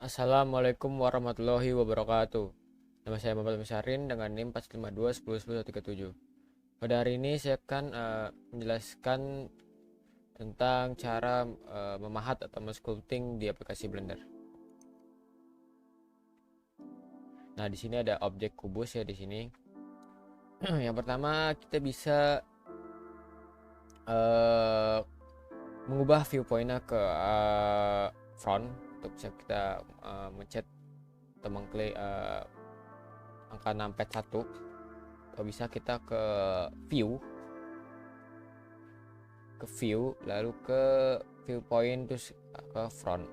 Assalamualaikum warahmatullahi wabarakatuh. Nama saya Muhammad Musyarin dengan NIM 452101037. Pada hari ini saya akan menjelaskan tentang cara memahat atau sculpting di aplikasi Blender. Nah, di sini ada objek kubus ya di sini. Yang pertama kita bisa uh, mengubah viewpointnya ke front untuk bisa kita mencet atau mengklik angka numpad 1, atau bisa kita ke view lalu ke viewpoint terus ke front.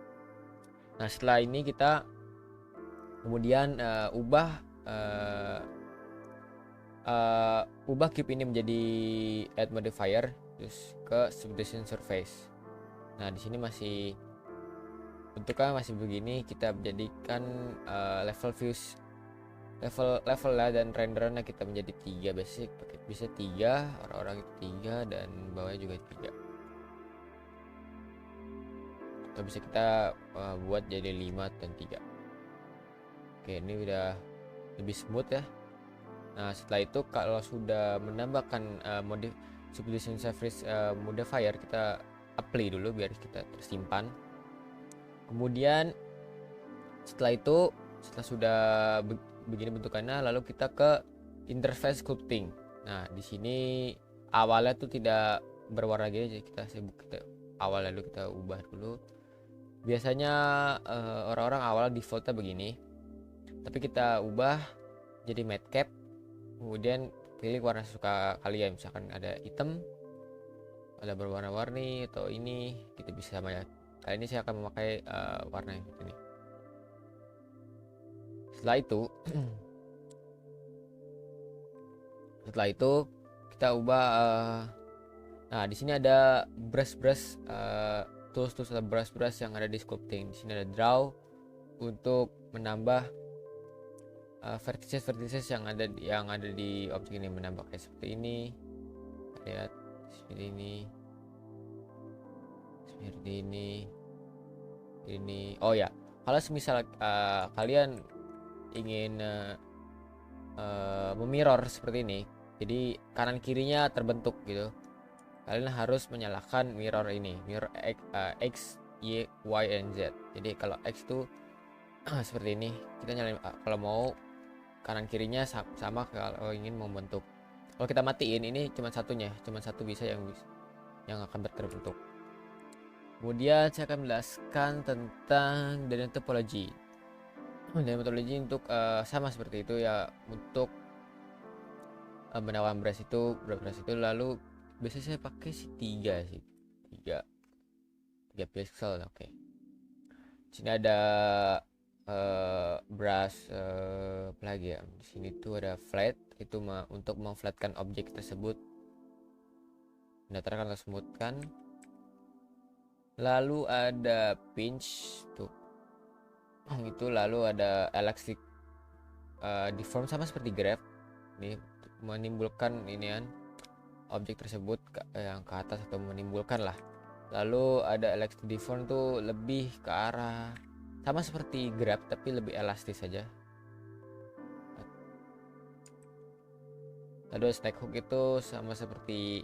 Nah, setelah ini kita kemudian ubah cube ini menjadi add modifier terus ke subdivision surface. Nah, di sini masih bentuknya masih begini, kita jadikan level views level lah, dan renderannya kita menjadi 3, basic bisa 3, orang-orang itu 3, dan bawahnya juga 3, atau bisa kita buat jadi 5 dan 3. Oke, ini udah lebih smooth ya. Nah, setelah itu kalau sudah menambahkan subdivision surface modifier, kita apply dulu biar kita tersimpan. Kemudian setelah itu, setelah sudah begini bentukannya, lalu kita ke interface sculpting. Nah, di sini awalnya tuh tidak berwarna gini, jadi kita awalnya dulu kita ubah dulu. Biasanya orang-orang awal defaultnya begini, tapi kita ubah jadi matte cap. Kemudian pilih warna suka kalian, misalkan ada hitam, ada berwarna-warni, atau ini kita bisa sama ya. Kali ini saya akan memakai warna yang ini. Setelah itu kita ubah nah, di sini ada brush tools atau brush yang ada di sculpting. Di sini ada draw untuk menambah vertices yang ada di objek ini, menambah kayak seperti ini. Lihat seperti ini. Oh ya, kalau semisal kalian ingin memirror seperti ini, jadi kanan kirinya terbentuk gitu, kalian harus menyalakan mirror X, Y, Y, and Z. Jadi kalau X itu seperti ini, kita nyalain kalau mau kanan kirinya sama kalau ingin membentuk. Kalau kita matiin, ini cuma satu bisa yang akan terbentuk. Kemudian saya akan menjelaskan tentang dynamic topology. Dynamic topology untuk sama seperti itu ya, untuk menawan brush itu lalu biasanya saya pakai 3 pixel. Oke. Di sini ada brush lagi ya. Di sini tuh ada flat, itu untuk memflatkan objek tersebut, mendatarkan atau smoothkan. Lalu ada pinch tuh itu, lalu ada elastic deform sama seperti graph, ini menimbulkan inian objek tersebut yang ke atas atau menimbulkan lah. Lalu ada elastic deform tuh lebih ke arah sama seperti graph tapi lebih elastis saja. Lalu snake hook itu sama seperti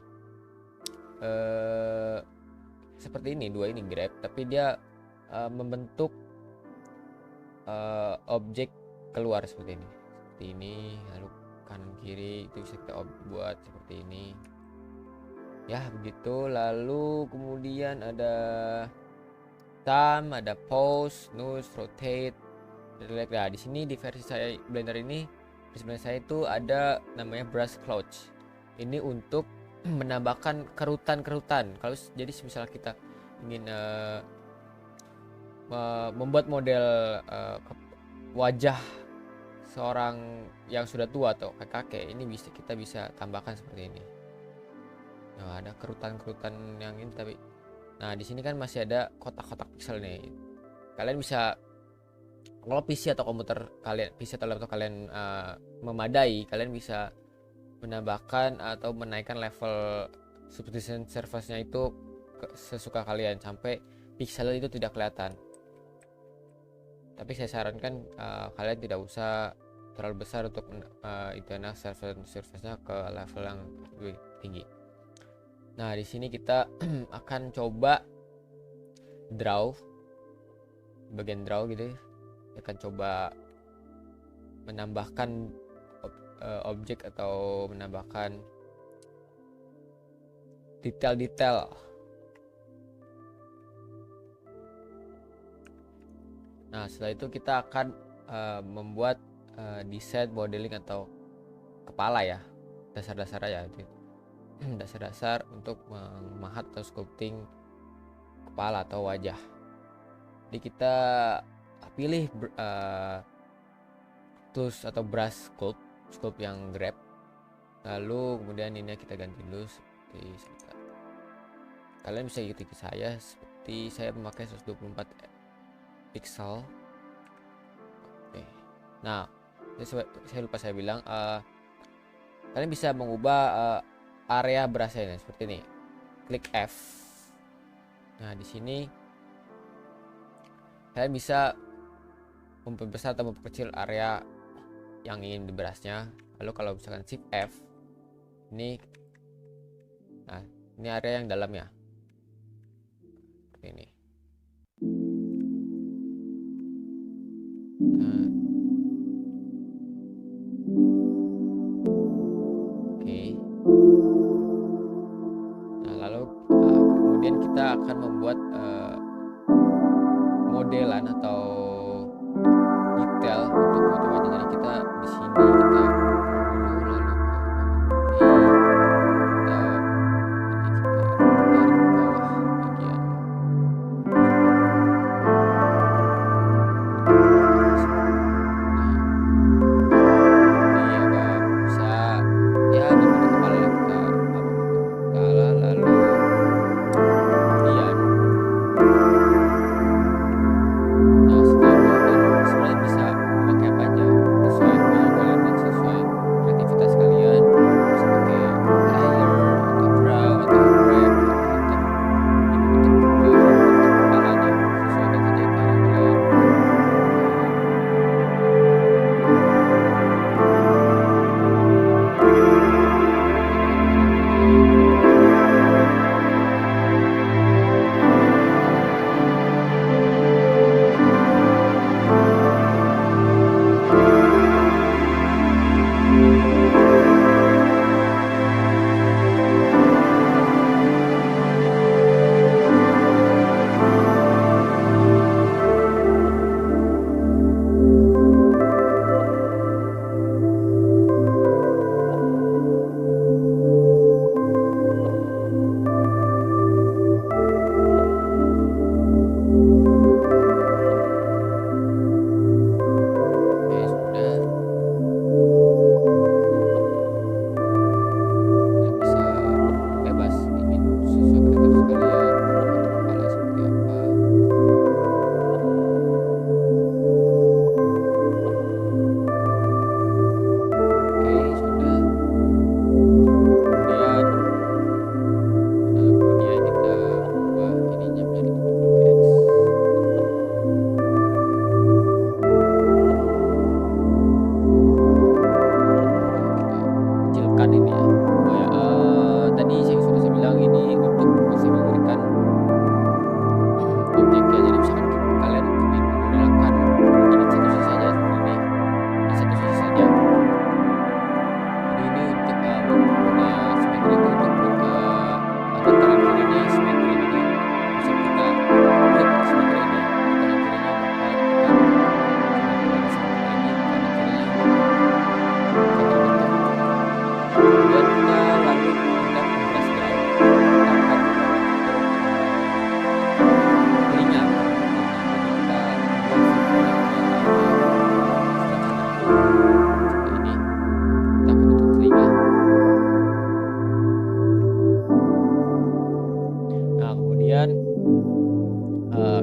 ini, dua ini grab, tapi dia membentuk objek keluar seperti ini, lalu kanan kiri itu bisa kita buat seperti ini ya, begitu. Lalu kemudian ada thumb, ada pose, nose, rotate, delete. Nah, di sini di versi saya Blender ini, di sebelah saya itu ada namanya brush cloud. Ini untuk menambahkan kerutan. Kalau jadi misalnya kita ingin membuat model wajah seorang yang sudah tua atau kakek, ini kita bisa tambahkan seperti ini. Nah, ada kerutan yang ini, tapi nah di sini kan masih ada kotak-kotak pixel nih. Kalian bisa, kalau PC atau laptop kalian memadai, kalian bisa menambahkan atau menaikkan level subdivision surface-nya itu sesuka kalian sampai pixel itu tidak kelihatan. Tapi saya sarankan kalian tidak usah terlalu besar untuk internal surface-nya ke level yang lebih tinggi. Nah, di sini kita akan coba draw, bagian draw gitu. Akan coba menambahkan objek atau menambahkan detail-detail. Nah, setelah itu kita akan membuat desain modeling atau kepala ya, dasar-dasar ya, dasar-dasar untuk memahat atau sculpting kepala atau wajah. Jadi kita pilih tools atau brush sculpt yang grab, lalu kemudian ini kita ganti dulu seperti kalian bisa ikuti saya, seperti saya memakai 124 pixel. Oke. Nah, saya lupa saya bilang, kalian bisa mengubah area brushnya seperti ini. Klik F. Nah, di sini kalian bisa memperbesar atau memperkecil area yang ingin di brushnya. Lalu kalau misalkan Shift F, ini, nah ini area yang dalamnya. Seperti ini. Nah, lalu kemudian kita akan membuat modelan atau detail untuk foto wajah. Jadi kita di sini kita dulu, lalu ke tarik ke bawah bagian.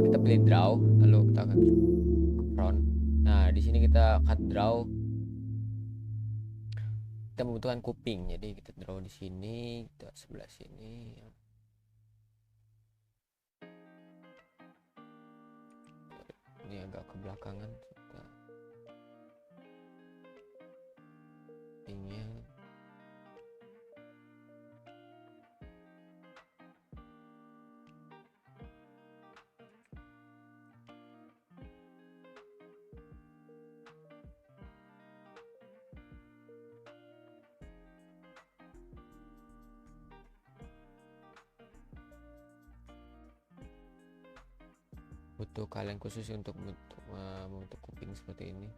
Kita pilih draw, lalu kita akan ke front. Nah, di sini kita akan draw. Kita membutuhkan kuping, jadi kita draw di sini, kita sebelah sini. ini agak ke belakangan tingginya. Butuh kalian khusus untuk membentuk kuping seperti ini.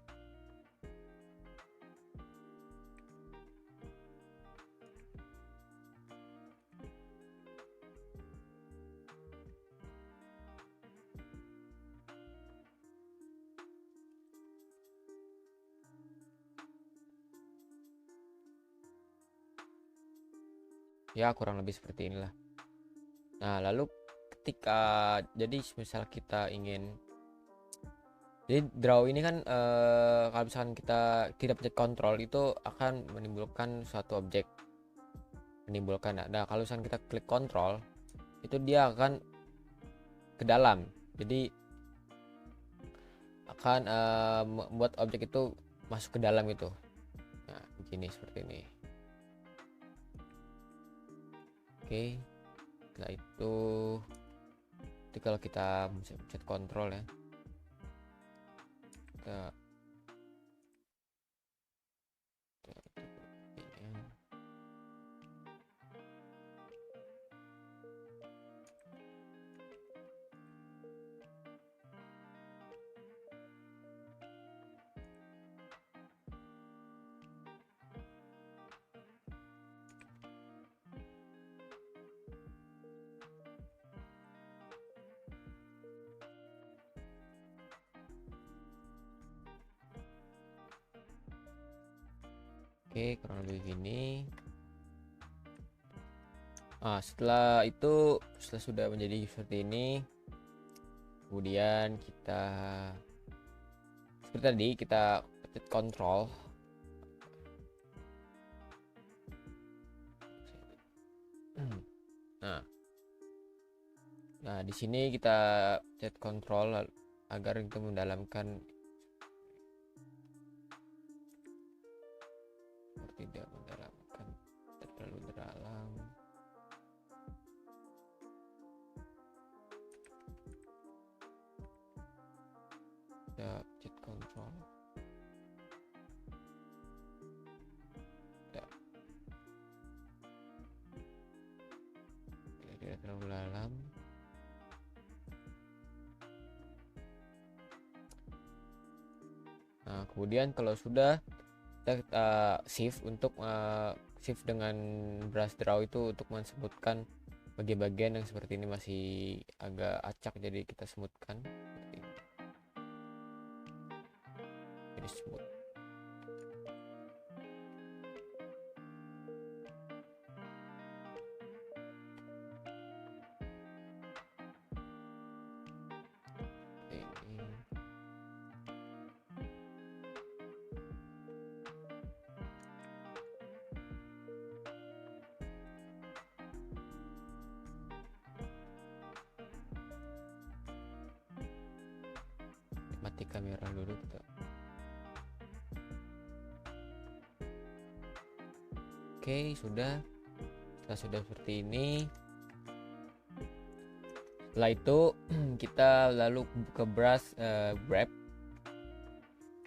Ya kurang lebih seperti inilah. Nah lalu ketika jadi misal kita ingin, jadi draw ini kan kalau misalkan kita tidak pencet kontrol itu akan menimbulkan suatu objek, nah kalau misalkan kita klik kontrol itu dia akan ke dalam, jadi akan membuat objek itu masuk ke dalam itu. Nah begini, seperti ini. Oke, setelah itu kalau kita pencet kontrol ya, kita oke, kurang lebih gini. Nah, setelah itu, setelah sudah menjadi seperti ini, kemudian kita seperti tadi kita pencet kontrol. Nah, di sini kita pencet kontrol agar kita mendalamkan, tidak mendalamkan terlalu dalam. Kita pencet kontrol. Tidak terlalu dalam. Nah, kemudian kalau sudah kita shift untuk shift dengan brush draw itu untuk mensmoothkan bagian-bagian yang seperti ini masih agak acak, jadi kita smoothkan seperti ini. Jadi smooth. Mati kamera dulu kita. Oke, sudah. Sudah seperti ini. Setelah itu kita lalu ke brush grab.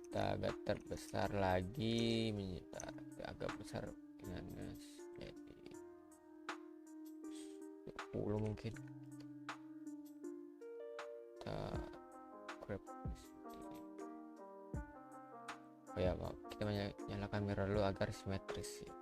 Kita agak terbesar lagi, agak besar dengan jadi 10 mungkin. Kita grab. Oh ya, kita nyalakan mirror dulu agar simetris ya.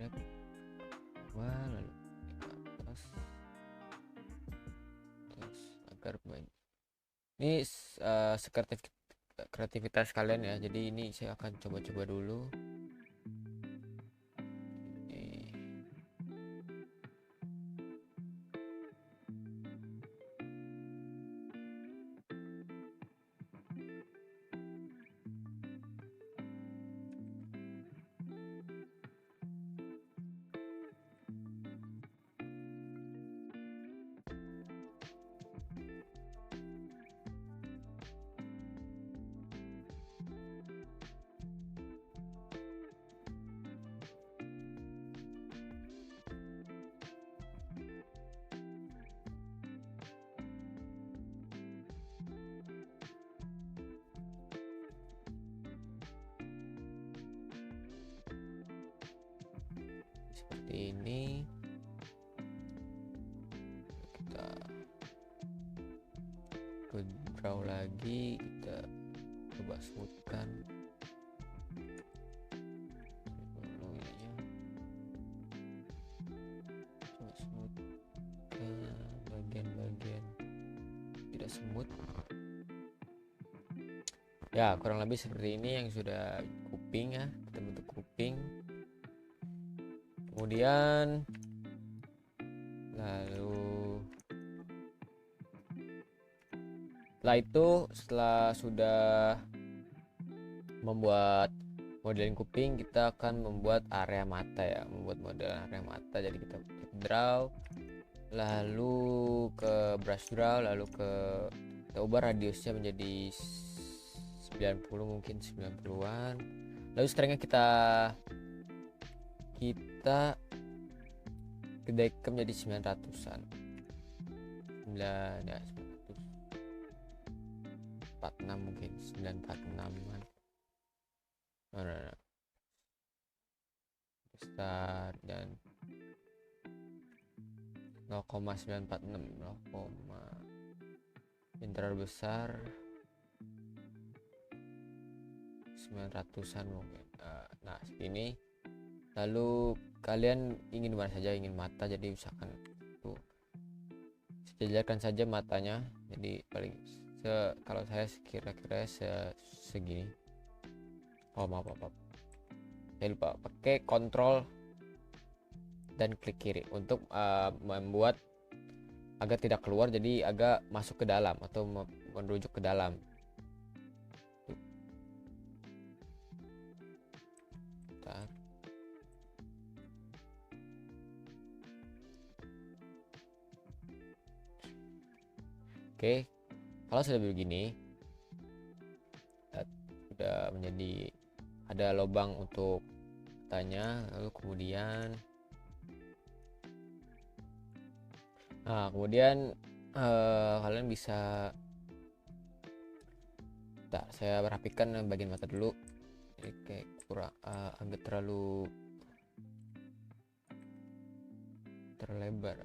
Grab bawah lalu ke atas agar main. Ini kreativitas kalian ya, jadi ini saya akan coba-coba dulu. seperti ini. Kita ke draw lagi, kita coba smoothkan dulu ininya, coba smoothkan bagian-bagian tidak smooth ya, kurang lebih seperti ini yang sudah kuping ya. Kita bentuk kuping, kemudian lalu setelah sudah membuat modeling kuping, kita akan membuat area mata ya, membuat model area mata. Jadi kita draw, lalu ke brush draw, lalu kita ubah radiusnya menjadi 90, mungkin 90-an. Lalu strength-nya kita gedekan menjadi 900-an. 946 mungkin 946-an. Nah. Besar dan 0,946, yang terlalu besar 900-an mungkin. Nah segini. Lalu kalian ingin mana saja, ingin mata, jadi misalkan tuh sejajarkan saja matanya. Jadi paling kalau saya kira-kira segini. Maaf, saya lupa pakai kontrol dan klik kiri untuk membuat agar tidak keluar, jadi agak masuk ke dalam atau merujuk ke dalam. Bentar. Oke, kalau sudah begini, sudah menjadi ada lubang untuk matanya. Lalu kemudian kalian bisa, saya rapikan bagian mata dulu. Ini kayak kurang agak terlebar.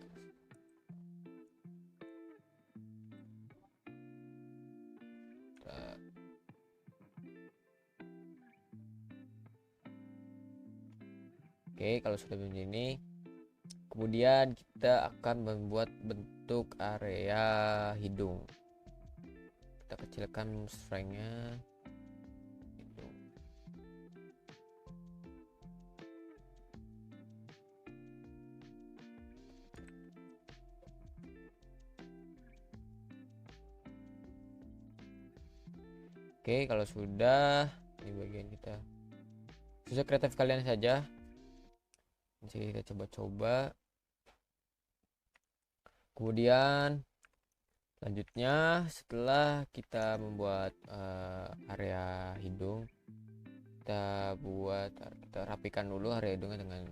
Oke, kalau sudah begini, kemudian kita akan membuat bentuk area hidung. Kita kecilkan strength-nya. Oke, kalau sudah, ini bagian kita sesuai kreatif kalian saja. Jadi kita coba-coba. Kemudian selanjutnya, setelah kita membuat area hidung, kita rapikan dulu area hidungnya dengan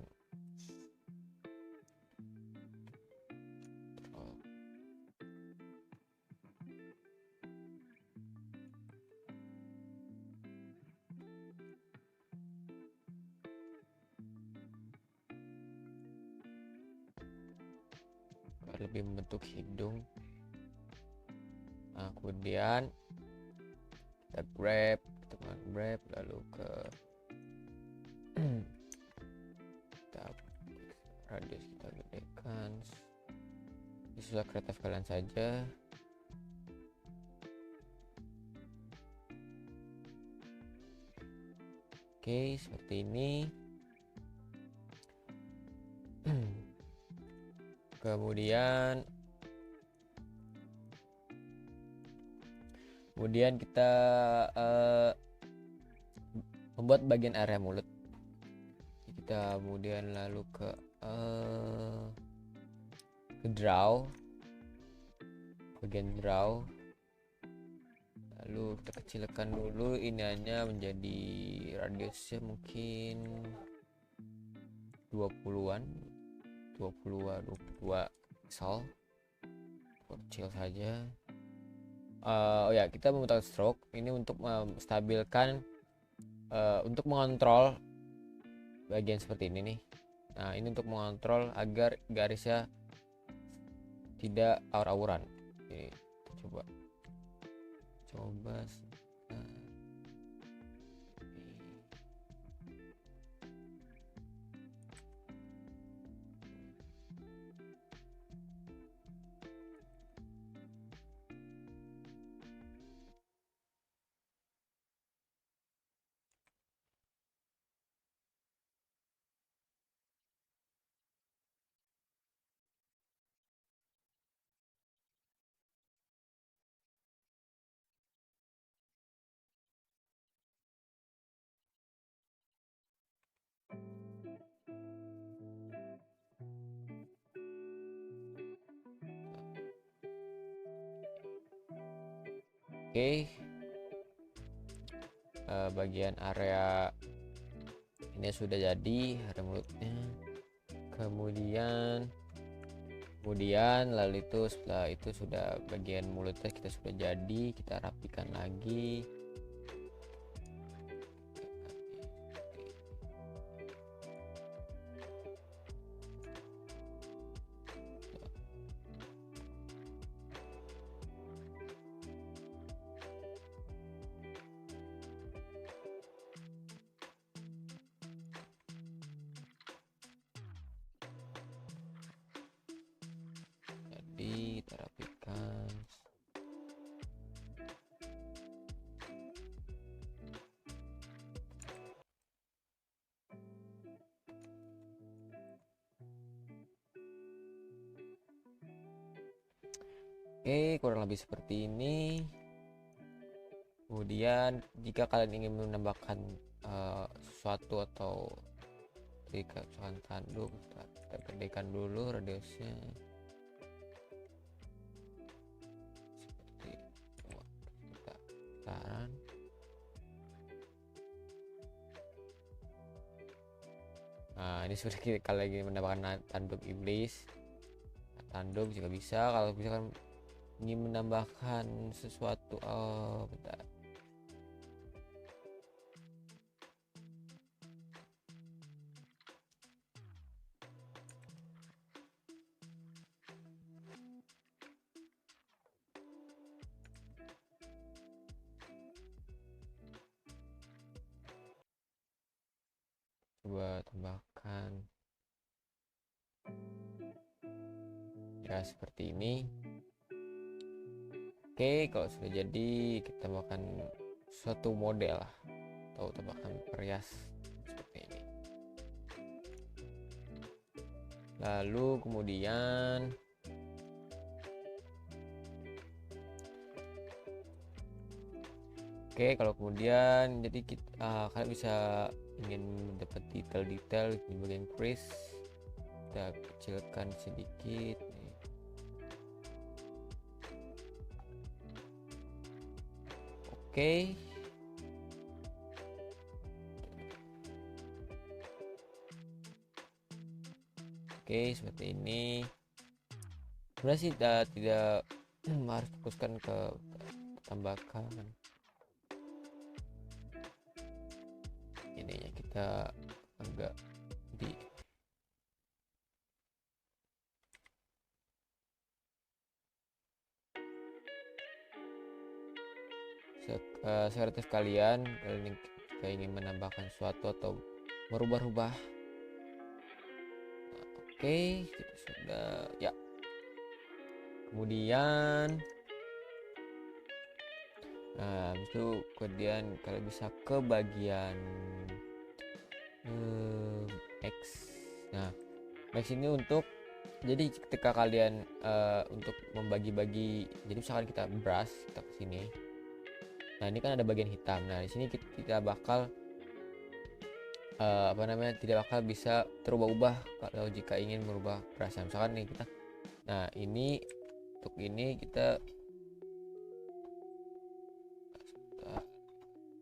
lebih membentuk hidung. Nah, kemudian kita grab lalu ke radius kita gedekan. Sesuai kreatif kalian saja. Oke, seperti ini. Kemudian kita membuat bagian area mulut. Kita kemudian lalu ke draw, bagian draw, lalu kita kecilkan dulu ininya menjadi radiusnya mungkin 22 pixel, kecil saja. Kita memutar stroke ini untuk menstabilkan, untuk mengontrol bagian seperti ini nih. Nah, ini untuk mengontrol agar garisnya tidak awur-awuran. Ini coba Oke, bagian area ini sudah jadi, area mulutnya. Kemudian lalu itu setelah itu sudah bagian mulutnya kita sudah jadi, kita rapikan lagi. Kita rapikan. Oke, kurang lebih seperti ini. Kemudian jika kalian ingin menambahkan sesuatu atau jika tanduk, kita gedekan dulu radiusnya. Nah, ini sudah kita kalau lagi menambahkan tanduk iblis, tanduk juga bisa. Kalau misalkan ingin menambahkan sesuatu, bentar. Coba tambahkan ya seperti ini. Oke, kalau sudah jadi kita tambahkan suatu model lah, atau tambahkan perias seperti ini. Lalu kemudian kalau kemudian jadi kalian bisa ingin mendapat detail-detail di bagian crease, kita kecilkan sedikit nih. Oke, seperti ini. Sebenarnya sih tidak harus fokuskan ke tambahkan ini ya, kita agak di sekreatif kalian jika ingin menambahkan sesuatu atau merubah-rubah. Nah, itu sudah ya. Kemudian habis itu kemudian kalian bisa ke bagian X. Nah, Max ini untuk jadi ketika kalian untuk membagi-bagi, jadi misalkan kita brush, kita ke sini. Nah, ini kan ada bagian hitam. Nah, di sini kita bakal tidak bakal bisa terubah-ubah kalau jika ingin merubah brushnya. Misalkan nih kita, nah ini untuk ini kita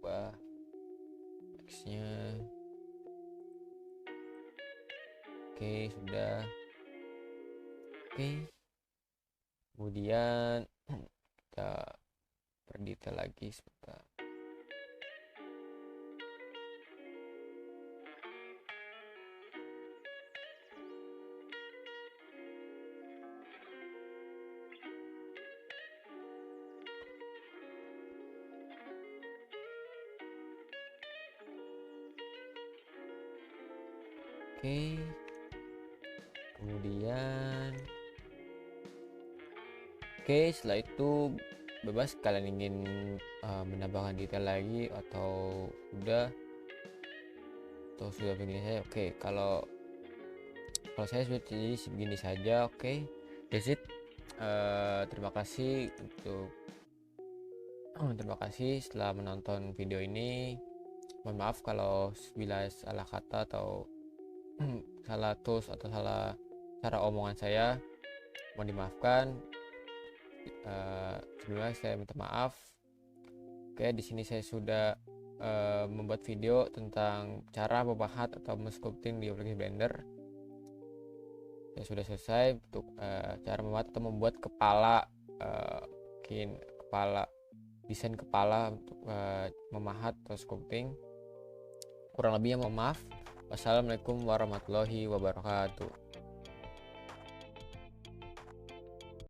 ubah X-nya. Sudah. Kemudian kita perdetail lagi sebentar. Oke, kemudian setelah itu bebas kalian ingin menambahkan detail lagi atau sudah begini saja. Oke, kalau saya sudah jadi segini saja. Oke, that's it. Terima kasih setelah menonton video ini. Mohon maaf kalau bila salah kata atau salah tools atau salah cara omongan saya, mohon dimaafkan. Sebelumnya saya minta maaf. Oke, di sini saya sudah membuat video tentang cara memahat atau men-sculpting di aplikasi Blender. Saya sudah selesai untuk cara memahat atau membuat kepala, mungkin desain kepala untuk memahat atau sculpting. Kurang lebihnya mohon maaf. Wassalamualaikum warahmatullahi wabarakatuh.